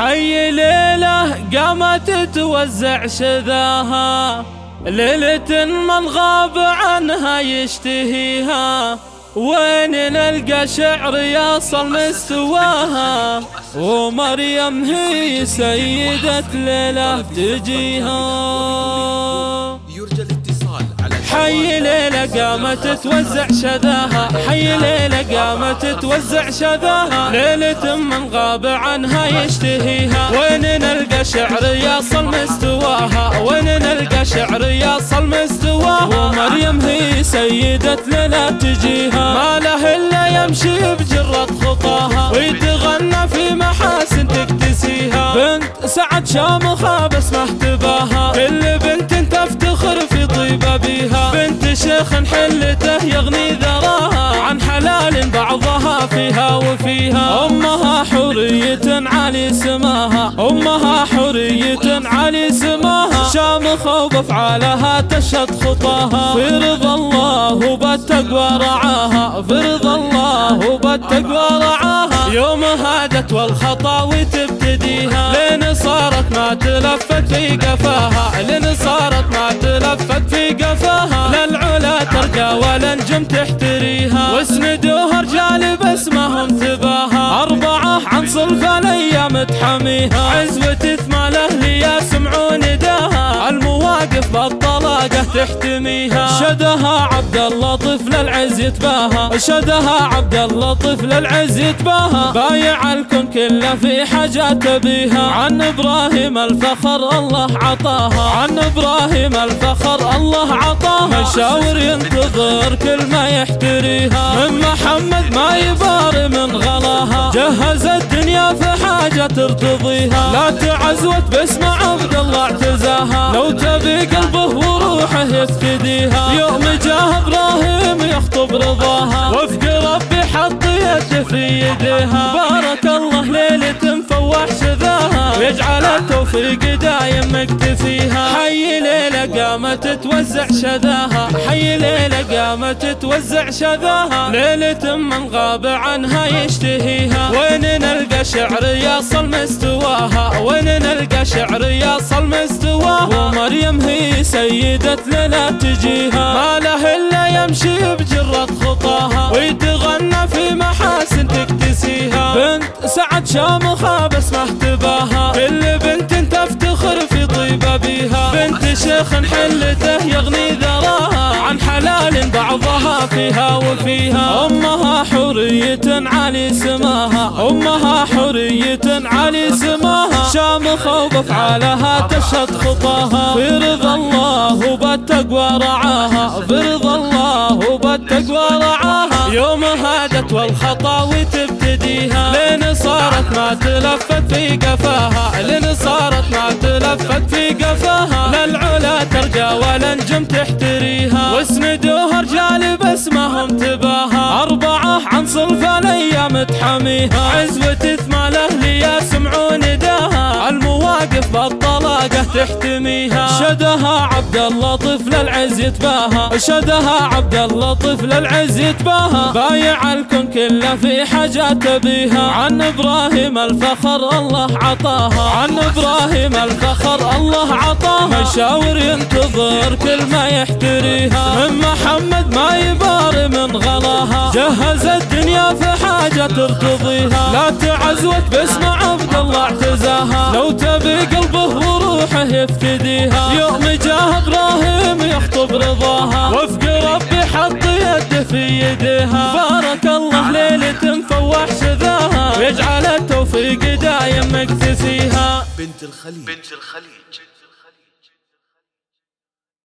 حي ليلة قامت توزع شذاها، ليلة من غاب عنها يشتهيها، وين نلقى شعر يصل مستواها، ومريم هي سيدة ليلة تجيها. حي ليلة قامت توزع شذاها، حي ليلة قامت توزع شذاها، ليلة من غاب عنها يشتهيها، وين نلقى شعر يصل مستواها، وين نلقى شعر يصل مستواها، ومريم هي سيدة ليلة تجيها، ما له إلا يمشي بجرة خطاها، ويتغنى في محاسن تكتسيها، بنت سعد شامخة بسمه تباها، كل بنت تفتخر في طيبة بيها، بنت شيخ حلته يغني ذراها، عن حلال بعضها فيها وفيها، أمها حورية علي سماها، أمها حورية علي سماها، شامخة وبأفعالها تشهد خطاها، في رضا الله وبالتقوى رعاها، في رضا الله وبالتقوى رعاها، يوم هادت والخطاوي تبتديها، لين صارت ما تلفت في قفاها، لين صارت ما تلفت في قفاها، للعلا ترقى والانجم تحتريها، واسندوها رجال بس ما هم تباها، أربعة عن صلف الأيام تحميها، عزوة ثمان أهلي يسمعون نداها، المواقف بالطلاقة تحتميها، شدها عبد الله طفل العز يتباها، شدها عبد الله طفل العز يتباها، بايع الكون كله في حاجات بيها، عن إبراهيم الفخر الله عطاها، عن إبراهيم الفخر الله عطاها، مشاور ينتظر كل ما يحتريها، من محمد ما يبار من غلاها، جهز الدنيا في حاجة ترتضيها، لا تعزوت باسم عبد الله اعتزاها، لو تبي قلبه وروحه يفتديها، يوم جاه إبراهيم يخطب رضاها، وفق ربي حط يده في يديها، بارك الله ليلة مفوح شذاها، ويجعل التوفيق دايم مكتفيها، حي ليلة قامت توزع شذاها، حي ليلة قامت توزع شذاها، ليلة من غاب عنها يشتهيها، وين نلقى شعر يصل مستواها، وين نلقى شعر يصل مستواها، ومريم هي سيدة ليلة تجيها، ما له إلا يمشي بجرة خطاها، ويتغنى في محاسن تكتسيها، بنت سعد شامخة بسمه تباها، كل بنت تفتخر في طيبة بيها، بنت شيخ حلته يغني ذراها، عن حلال بعضها فيها وفيها، أمها حورية علي سماها، أمها حورية علي سماها، شامخة وبأفعالها تشهد خطاها، في رضا الله وبالتقوى رعاها، في رضا الله وبالتقوى رعاها، يوم هادت والخطاوي تبتديها، لين صارت ما تلفت في قفاها، لين صارت ما تلفت في قفاها، للعلا ترقى والانجم تحتريها، واسندوها رجال بس ما هم تباها، أربعة عن صلف الأيام تحميها، عزوة ثمان أهلي يسمعون نداها، المواقف بالطلاقة تحتميها، شدها عبد الله طفل العز يتباها، شدها عبد الله طفل العز يتباها، بايع الكون كله في حاجات بيها، عن إبراهيم الفخر الله عطاها، عن إبراهيم الفخر الله عطاها، مشاور ينتظر كل ما يحتريها، من محمد ما يبار من غلاها، جهز الدنيا في حاجة ترتضيها، لا تعزوت باسم عبد الله اعتزاها، لو تبي قلبه وروحه يفتديها، يوم جاه إبراهيم يخطب رضاها، وفق ربي حط يده في يديها، بارك الله ليلة مفوح شذاها، ويجعل التوفيق دايم مكتفيها. بنت الخليج